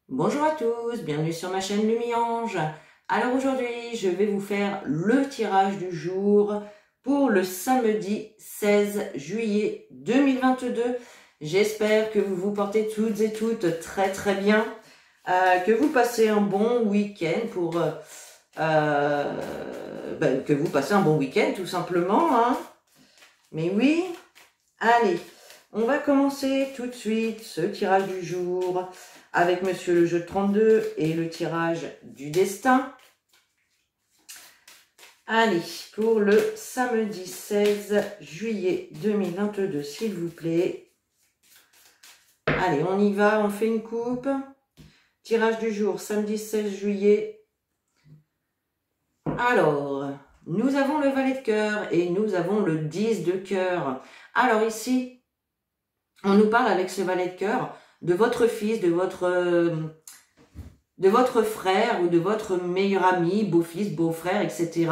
Bonjour à tous, bienvenue sur ma chaîne Lumiange. Alors aujourd'hui, je vais vous faire le tirage du jour pour le samedi 16 juillet 2022. J'espère que vous vous portez toutes et toutes très bien, que vous passez un bon week-end que vous passez un bon week-end tout simplement, hein. Mais oui, allez, on va commencer tout de suite ce tirage du jour avec Monsieur le jeu 32 et le tirage du destin. Allez, pour le samedi 16 juillet 2022, s'il vous plaît. Allez, on y va, on fait une coupe. Tirage du jour, samedi 16 juillet. Alors, nous avons le valet de cœur et nous avons le 10 de cœur. Alors ici, on nous parle avec ce valet de cœur de votre fils, de votre frère ou de votre meilleur ami, beau-fils, beau-frère, etc.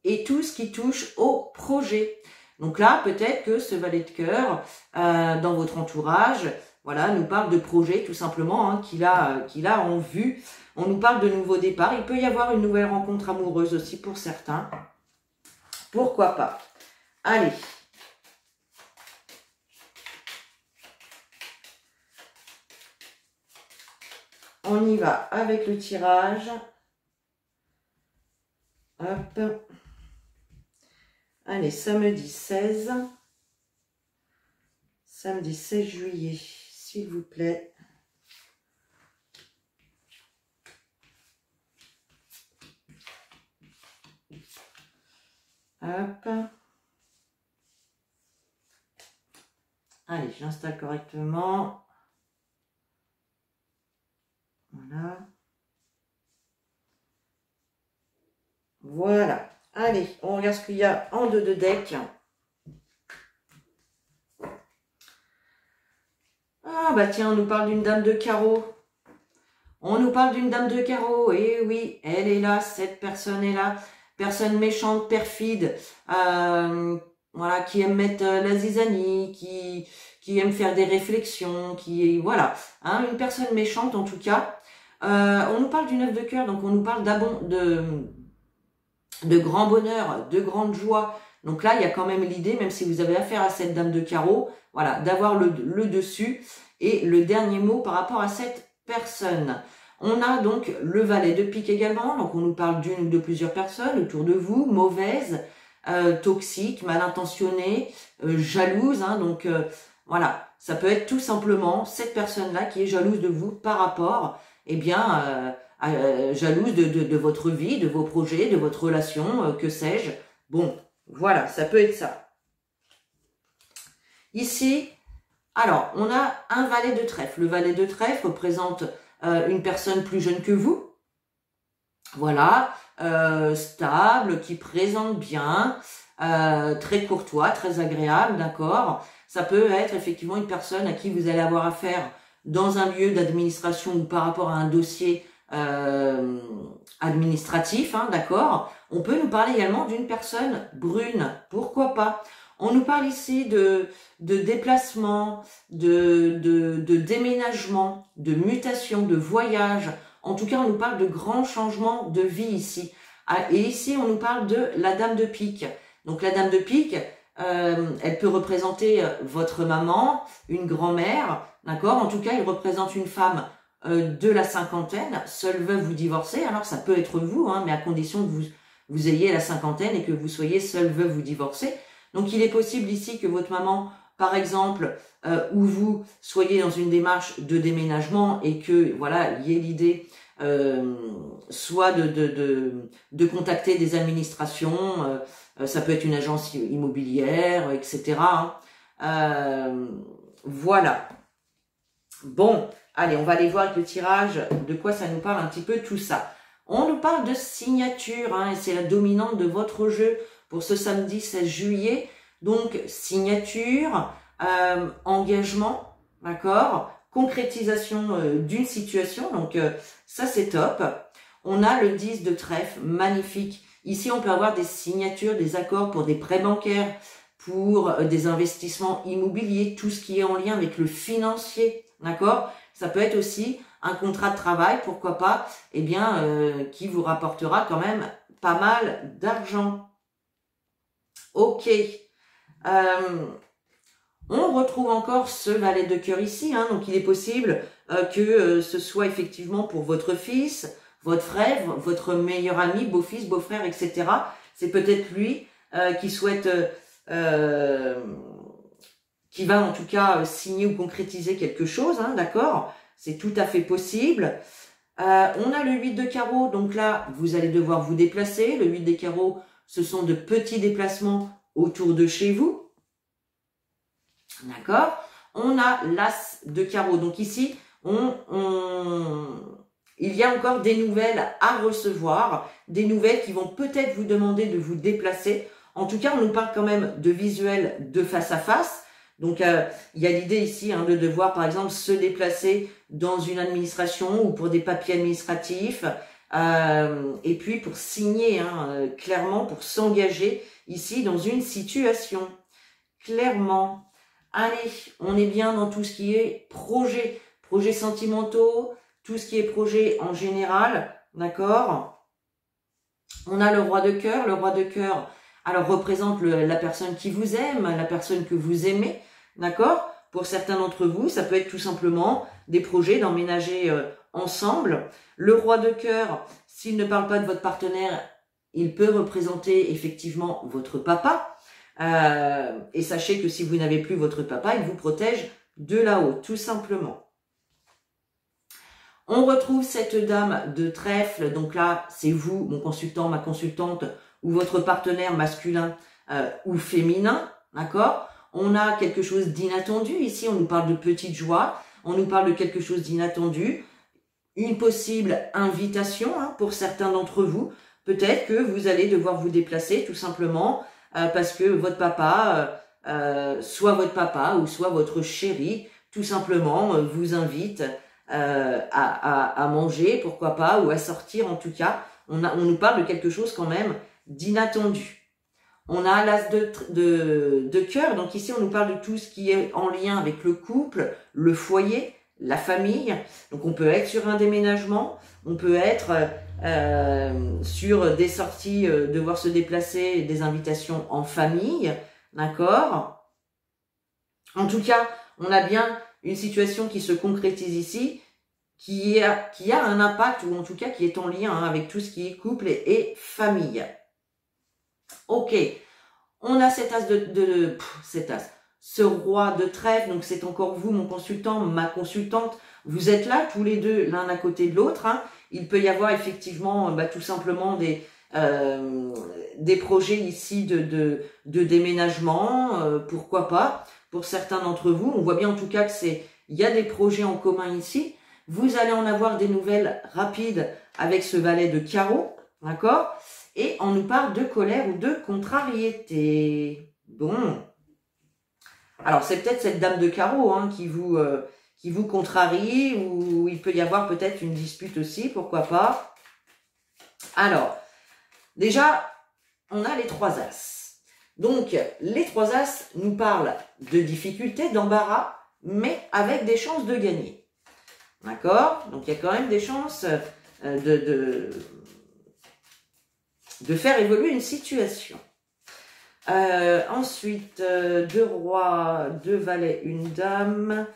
Et tout ce qui touche au projet. Donc là, peut-être que ce valet de cœur, dans votre entourage, voilà, nous parle de projet tout simplement, hein, qu'il a en vue. On nous parle de nouveaux départs. Il peut y avoir une nouvelle rencontre amoureuse aussi pour certains. Pourquoi pas? Allez. On y va avec le tirage. Hop. Allez, samedi 16. Samedi 16 juillet, s'il vous plaît. Hop. Allez, j'installe correctement. Voilà. Voilà. Allez, on regarde ce qu'il y a en deux de deck. Ah bah tiens, on nous parle d'une dame de carreau. On nous parle d'une dame de carreau. Et oui, elle est là, cette personne est là. Personne méchante, perfide, voilà, qui aime mettre la zizanie, qui aime faire des réflexions, voilà, hein, une personne méchante en tout cas. On nous parle du 9 de cœur, donc on nous parle de grand bonheur, de grande joie. Donc là, il y a quand même l'idée, même si vous avez affaire à cette dame de carreau, voilà, d'avoir le dessus et le dernier mot par rapport à cette personne. On a donc le valet de pique également, donc on nous parle d'une ou de plusieurs personnes autour de vous, mauvaises, toxiques, mal intentionnées, jalouses, hein, donc voilà, ça peut être tout simplement cette personne-là qui est jalouse de vous par rapport, eh bien, jalouse de votre vie, de vos projets, de votre relation, que sais-je. Bon, voilà, ça peut être ça. Ici, alors, on a un valet de trèfle. Le valet de trèfle représente une personne plus jeune que vous. Voilà, stable, qui présente bien, très courtois, très agréable, d'accord. Ça peut être effectivement une personne à qui vous allez avoir affaire dans un lieu d'administration ou par rapport à un dossier administratif, hein, d'accord. On peut nous parler également d'une personne brune, pourquoi pas. On nous parle ici de déplacement, de déménagement, de mutation, de voyage. En tout cas, on nous parle de grands changements de vie ici. Et ici, on nous parle de la dame de pique. Donc la dame de pique, elle peut représenter votre maman, une grand-mère, d'accord. En tout cas, elle représente une femme de la cinquantaine, seule veuve ou divorcée. Alors ça peut être vous, hein, mais à condition que vous ayez la cinquantaine et que vous soyez seule veuve ou divorcée. Donc il est possible ici que votre maman, par exemple, ou vous soyez dans une démarche de déménagement et que voilà, il y ait l'idée soit de contacter des administrations, ça peut être une agence immobilière, etc. Hein. Voilà. Bon, allez, on va aller voir avec le tirage de quoi ça nous parle un petit peu tout ça. On nous parle de signature, hein, et c'est la dominante de votre jeu pour ce samedi 16 juillet. Donc, signature, engagement, d'accord, concrétisation d'une situation. Donc, ça, c'est top. On a le 10 de trèfle, magnifique. Ici, on peut avoir des signatures, des accords pour des prêts bancaires, pour des investissements immobiliers, tout ce qui est en lien avec le financier, d'accord? Ça peut être aussi un contrat de travail, pourquoi pas, eh bien, qui vous rapportera quand même pas mal d'argent. Ok. On retrouve encore ce valet de cœur ici, hein, donc il est possible que ce soit effectivement pour votre fils, votre frère, votre meilleur ami, beau-fils, beau-frère, etc. C'est peut-être lui qui souhaite, qui va en tout cas signer ou concrétiser quelque chose, hein, d'accord? C'est tout à fait possible. On a le 8 de carreau, donc là, vous allez devoir vous déplacer. Le 8 des carreaux, ce sont de petits déplacements autour de chez vous. D'accord? On a l'as de carreau. Donc ici, il y a encore des nouvelles à recevoir, des nouvelles qui vont peut-être vous demander de vous déplacer. En tout cas, on nous parle quand même de visuels de face à face. Donc, il y a l'idée ici hein, de devoir, par exemple, se déplacer dans une administration ou pour des papiers administratifs. Et puis, pour signer, hein, clairement, pour s'engager ici dans une situation. Clairement. Allez, on est bien dans tout ce qui est projets sentimentaux, tout ce qui est projet en général, d'accord? On a le roi de cœur. Le roi de cœur, alors, représente la personne qui vous aime, la personne que vous aimez, d'accord? Pour certains d'entre vous, ça peut être tout simplement des projets d'emménager ensemble. Le roi de cœur, s'il ne parle pas de votre partenaire, il peut représenter effectivement votre papa. Et sachez que si vous n'avez plus votre papa, il vous protège de là-haut, tout simplement. On retrouve cette dame de trèfle, donc là, c'est vous, mon consultant, ma consultante, ou votre partenaire masculin ou féminin, d'accord? On a quelque chose d'inattendu, ici, on nous parle de petites joies, on nous parle de quelque chose d'inattendu, une possible invitation hein, pour certains d'entre vous, peut-être que vous allez devoir vous déplacer, tout simplement, parce que votre papa, soit votre papa ou soit votre chéri, tout simplement vous invite à manger, pourquoi pas, ou à sortir en tout cas. On nous parle de quelque chose quand même d'inattendu. On a l'as de cœur, donc ici on nous parle de tout ce qui est en lien avec le couple, le foyer, la famille. Donc on peut être sur un déménagement, on peut être sur des sorties, devoir se déplacer, des invitations en famille, d'accord? En tout cas, on a bien une situation qui se concrétise ici, qui a un impact, ou en tout cas qui est en lien hein, avec tout ce qui est couple et famille. Ok, on a cet as ce roi de trèfle, donc c'est encore vous, mon consultant, ma consultante, vous êtes là tous les deux, l'un à côté de l'autre, hein. Il peut y avoir effectivement tout simplement des projets ici de déménagement, pourquoi pas, pour certains d'entre vous. On voit bien en tout cas que il y a des projets en commun ici. Vous allez en avoir des nouvelles rapides avec ce valet de carreau, d'accord? Et on nous parle de colère ou de contrariété. Bon. Alors, c'est peut-être cette dame de carreau hein, qui vous contrarie, ou il peut y avoir peut-être une dispute aussi, pourquoi pas. Alors, déjà, on a les trois as. Donc, les trois as nous parlent de difficultés, d'embarras, mais avec des chances de gagner. D'accord? Donc, il y a quand même des chances de faire évoluer une situation. Ensuite, deux rois, deux valets, une dame.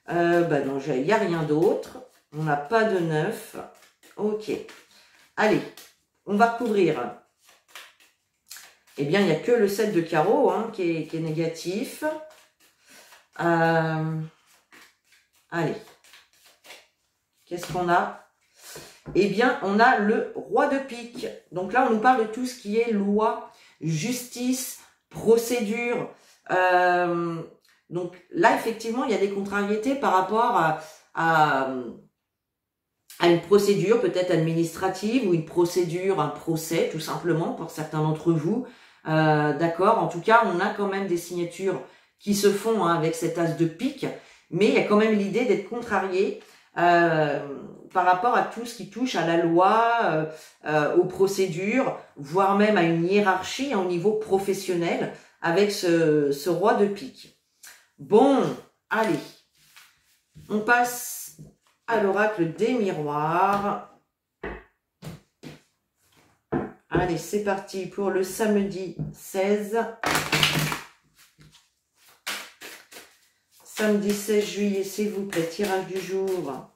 Non, il n'y a rien d'autre. On n'a pas de 9. Ok. Allez, on va recouvrir. Eh bien, il n'y a que le 7 de carreau hein, qui est négatif. Allez. Qu'est-ce qu'on a? Eh bien, on a le roi de pique. Donc là, on nous parle de tout ce qui est loi, justice, procédure. Donc là, effectivement, il y a des contrariétés par rapport à une procédure peut-être administrative ou une procédure, un procès, tout simplement, pour certains d'entre vous. D'accord. En tout cas, on a quand même des signatures qui se font hein, avec cet as de pique, mais il y a quand même l'idée d'être contrarié par rapport à tout ce qui touche à la loi, aux procédures, voire même à une hiérarchie hein, au niveau professionnel avec ce roi de pique. Bon, allez. On passe à l'oracle des miroirs. Allez, c'est parti pour le samedi 16. Samedi 16 juillet, s'il vous plaît, tirage du jour.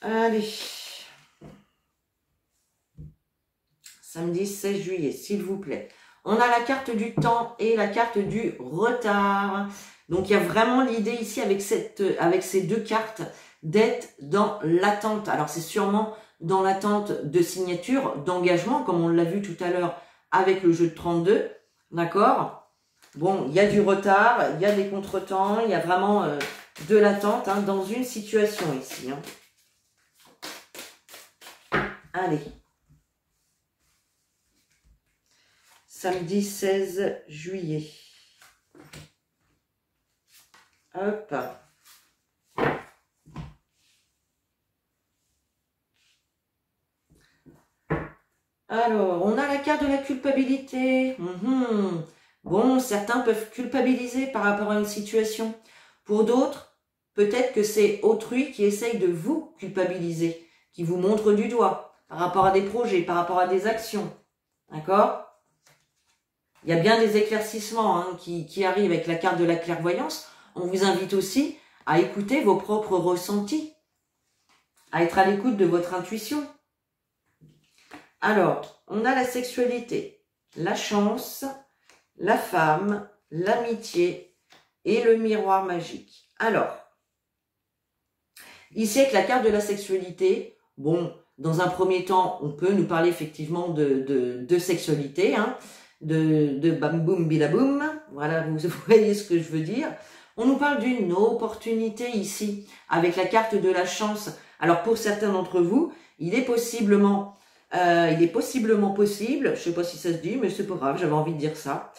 Allez. Samedi 16 juillet, s'il vous plaît. On a la carte du temps et la carte du retard. Donc, il y a vraiment l'idée ici avec ces deux cartes d'être dans l'attente. Alors, c'est sûrement dans l'attente de signature, d'engagement, comme on l'a vu tout à l'heure avec le jeu de 32. D'accord? Bon, il y a du retard, il y a des contretemps, il y a vraiment de l'attente dans une situation ici. Allez. Samedi 16 juillet. Hop. Alors, on a la carte de la culpabilité. Bon, certains peuvent culpabiliser par rapport à une situation. Pour d'autres, peut-être que c'est autrui qui essaye de vous culpabiliser, qui vous montre du doigt par rapport à des projets, par rapport à des actions. D'accord ? Il y a bien des éclaircissements qui arrivent avec la carte de la clairvoyance. On vous invite aussi à écouter vos propres ressentis, à être à l'écoute de votre intuition. Alors, on a la sexualité, la chance, la femme, l'amitié et le miroir magique. Alors, ici avec la carte de la sexualité, bon, dans un premier temps, on peut nous parler effectivement de sexualité, de bam boum bilaboum, voilà, vous voyez ce que je veux dire. On nous parle d'une opportunité ici, avec la carte de la chance. Alors pour certains d'entre vous, il est possiblement possible, je sais pas si ça se dit, mais c'est pas grave, j'avais envie de dire ça,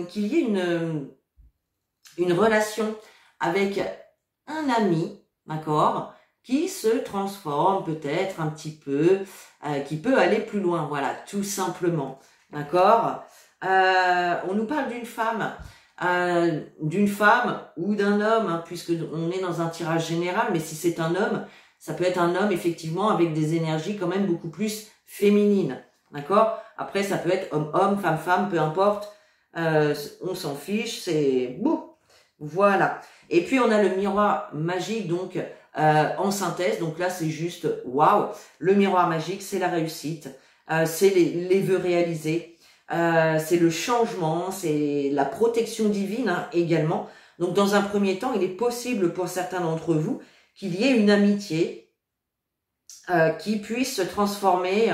qu'il y ait une relation avec un ami, d'accord, qui se transforme peut-être un petit peu, qui peut aller plus loin, voilà, tout simplement. D'accord. On nous parle d'une femme ou d'un homme, puisque on est dans un tirage général, mais si c'est un homme, ça peut être un homme effectivement avec des énergies quand même beaucoup plus féminines. D'accord. Après, ça peut être homme-homme, femme-femme, peu importe. On s'en fiche, c'est bouh. Voilà. Et puis on a le miroir magique, donc en synthèse. Donc là, c'est juste waouh. Le miroir magique, c'est la réussite. C'est les vœux réalisés, c'est le changement, c'est la protection divine également. Donc dans un premier temps, il est possible pour certains d'entre vous qu'il y ait une amitié qui puisse se transformer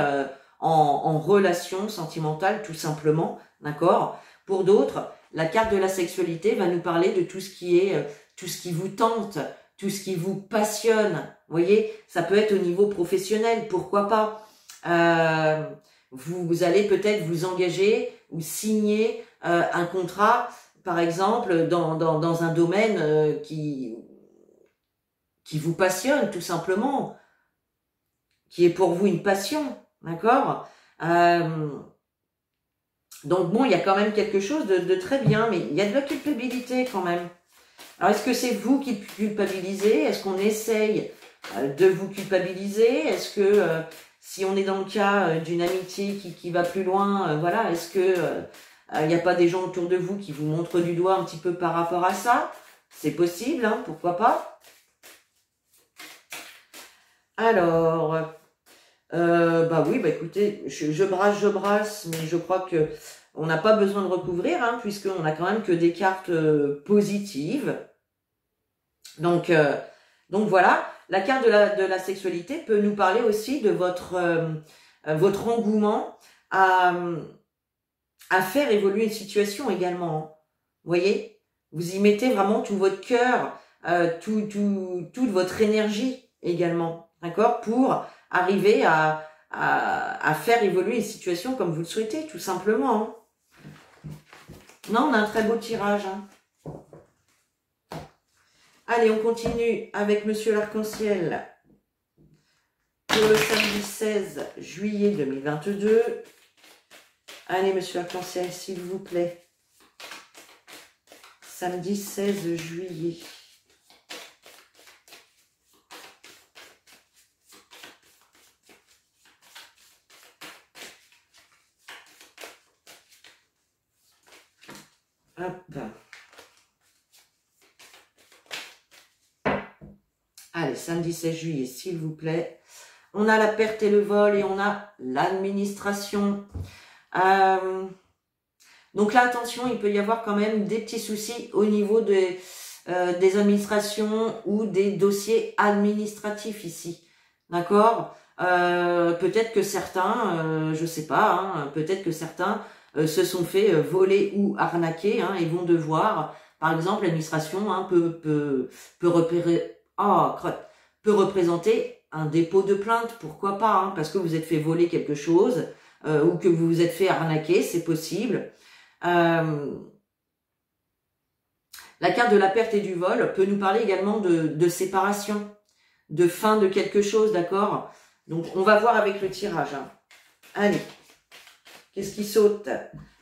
en relation sentimentale tout simplement, d'accord. Pour d'autres, la carte de la sexualité va nous parler de tout ce qui est, tout ce qui vous tente, tout ce qui vous passionne. Vous voyez, ça peut être au niveau professionnel, pourquoi pas. Vous allez peut-être vous engager ou signer un contrat, par exemple, dans un domaine qui vous passionne, tout simplement, qui est pour vous une passion, d'accord. Donc bon, il y a quand même quelque chose de très bien, mais il y a de la culpabilité quand même. Alors, est-ce que c'est vous qui culpabilisez? Est-ce qu'on essaye de vous culpabiliser? Est-ce que si on est dans le cas d'une amitié qui va plus loin, voilà, est-ce que il n'y a pas des gens autour de vous qui vous montrent du doigt un petit peu par rapport à ça? C'est possible, pourquoi pas? Alors, bah oui, bah écoutez, je brasse, mais je crois que on n'a pas besoin de recouvrir, puisqu'on a quand même que des cartes positives. Donc voilà, la carte de la sexualité peut nous parler aussi de votre engouement à faire évoluer une situation également. Vous voyez, vous y mettez vraiment tout votre cœur, toute votre énergie également, d'accord, pour arriver à faire évoluer une situation comme vous le souhaitez, tout simplement. Non, on a un très beau tirage. Allez, on continue avec Monsieur l'Arc-en-Ciel pour le samedi 16 juillet 2022. Allez, monsieur Arc-en-Ciel, s'il vous plaît. Samedi 16 juillet. Hop. Allez, samedi 16 juillet, s'il vous plaît. On a la perte et le vol et on a l'administration. Donc là, attention, il peut y avoir quand même des petits soucis au niveau des administrations ou des dossiers administratifs ici. D'accord? Peut-être que certains, je sais pas, hein, peut-être que certains se sont fait voler ou arnaquer hein, et vont devoir, par exemple, l'administration hein, peut représenter un dépôt de plainte, pourquoi pas, hein, parce que vous êtes fait voler quelque chose ou que vous vous êtes fait arnaquer, c'est possible. La carte de la perte et du vol peut nous parler également de séparation, de fin de quelque chose, d'accord? Donc, on va voir avec le tirage. Hein. Allez, qu'est-ce qui saute?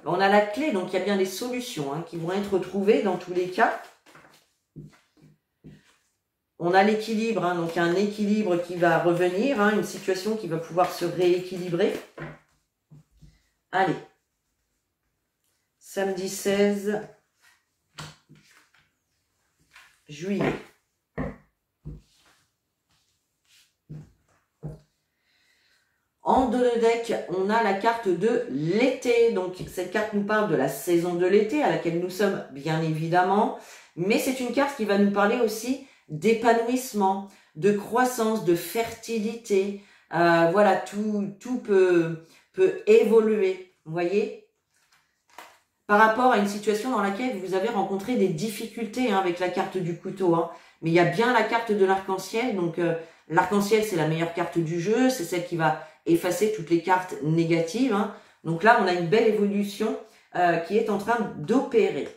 On a la clé, donc il y a bien des solutions hein, qui vont être trouvées dans tous les cas. On a l'équilibre, hein, donc un équilibre qui va revenir, hein, une situation qui va pouvoir se rééquilibrer. Allez, samedi 16 juillet. En dos de deck, on a la carte de l'été. Donc, cette carte nous parle de la saison de l'été à laquelle nous sommes bien évidemment. Mais c'est une carte qui va nous parler aussi d'épanouissement, de croissance, de fertilité. Voilà, tout peut évoluer, vous voyez. Par rapport à une situation dans laquelle vous avez rencontré des difficultés hein, avec la carte du couteau. Hein. Mais il y a bien la carte de l'arc-en-ciel. Donc, l'arc-en-ciel, c'est la meilleure carte du jeu. C'est celle qui va effacer toutes les cartes négatives. Hein. Donc là, on a une belle évolution qui est en train d'opérer.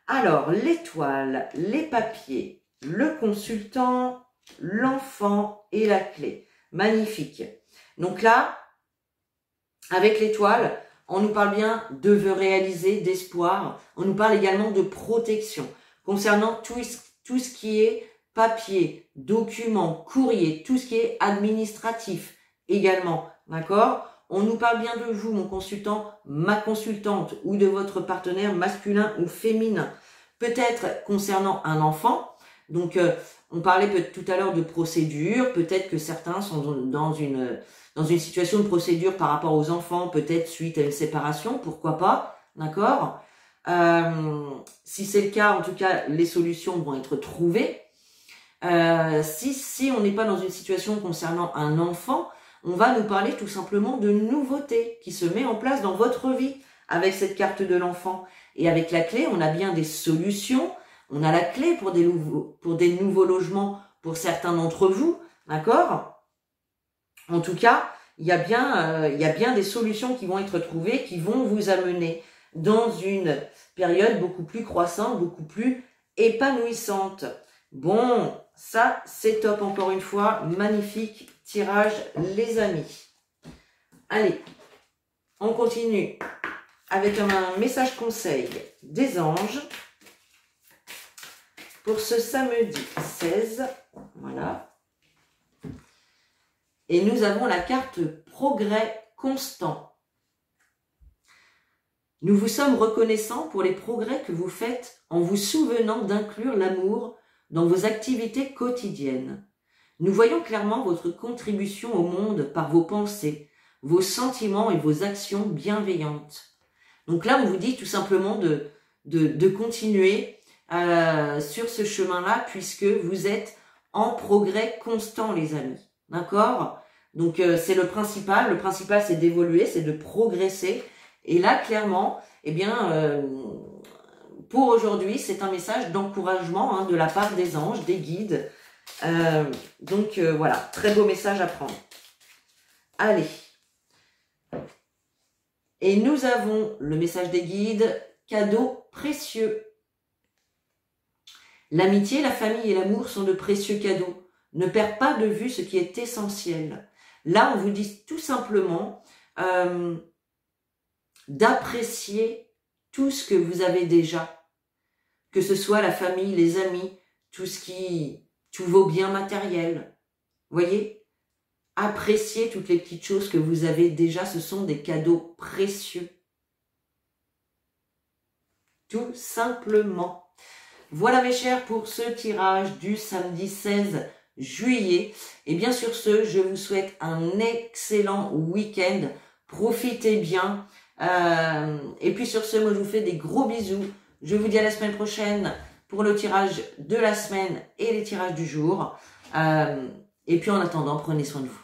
Alors, l'étoile, les papiers, le consultant, l'enfant et la clé. Magnifique. Donc là, avec l'étoile, on nous parle bien de vœux réalisés, d'espoir. On nous parle également de protection. Concernant tout ce qui est papier, documents, courrier, tout ce qui est administratif également. D'accord? On nous parle bien de vous, mon consultant, ma consultante, ou de votre partenaire masculin ou féminin. Peut-être concernant un enfant. Donc, on parlait tout à l'heure de procédure. Peut-être que certains sont dans une situation de procédure par rapport aux enfants, peut-être suite à une séparation, pourquoi pas, d'accord? Si c'est le cas, en tout cas, les solutions vont être trouvées. Si on n'est pas dans une situation concernant un enfant, on va nous parler tout simplement de nouveautés qui se met en place dans votre vie avec cette carte de l'enfant. Et avec la clé, on a bien des solutions. On a la clé pour des nouveaux logements pour certains d'entre vous, d'accord? En tout cas, il y a bien des solutions qui vont être trouvées, qui vont vous amener dans une période beaucoup plus croissante, beaucoup plus épanouissante. Bon, ça, c'est top encore une fois. Magnifique tirage, les amis. Allez, on continue avec un message conseil des anges pour ce samedi 16. Voilà. Et nous avons la carte progrès constant. Nous vous sommes reconnaissants pour les progrès que vous faites en vous souvenant d'inclure l'amour dans vos activités quotidiennes. Nous voyons clairement votre contribution au monde par vos pensées, vos sentiments et vos actions bienveillantes. Donc là, on vous dit tout simplement de continuer sur ce chemin-là puisque vous êtes en progrès constant, les amis. D'accord? Donc, c'est le principal. Le principal, c'est d'évoluer, c'est de progresser. Et là, clairement, eh bien, pour aujourd'hui, c'est un message d'encouragement hein, de la part des anges, des guides. Donc, voilà, très beau message à prendre. Allez. Et nous avons le message des guides, cadeau précieux. L'amitié, la famille et l'amour sont de précieux cadeaux. Ne perds pas de vue ce qui est essentiel. Là, on vous dit tout simplement d'apprécier tout ce que vous avez déjà, que ce soit la famille, les amis, tous vos biens matériels. Voyez, appréciez toutes les petites choses que vous avez déjà, ce sont des cadeaux précieux. Tout simplement. Voilà mes chers pour ce tirage du samedi 16 juillet. Et bien sur ce, je vous souhaite un excellent week-end. Profitez bien. Et puis sur ce, moi je vous fais des gros bisous. Je vous dis à la semaine prochaine pour le tirage de la semaine et les tirages du jour. Et puis en attendant, prenez soin de vous.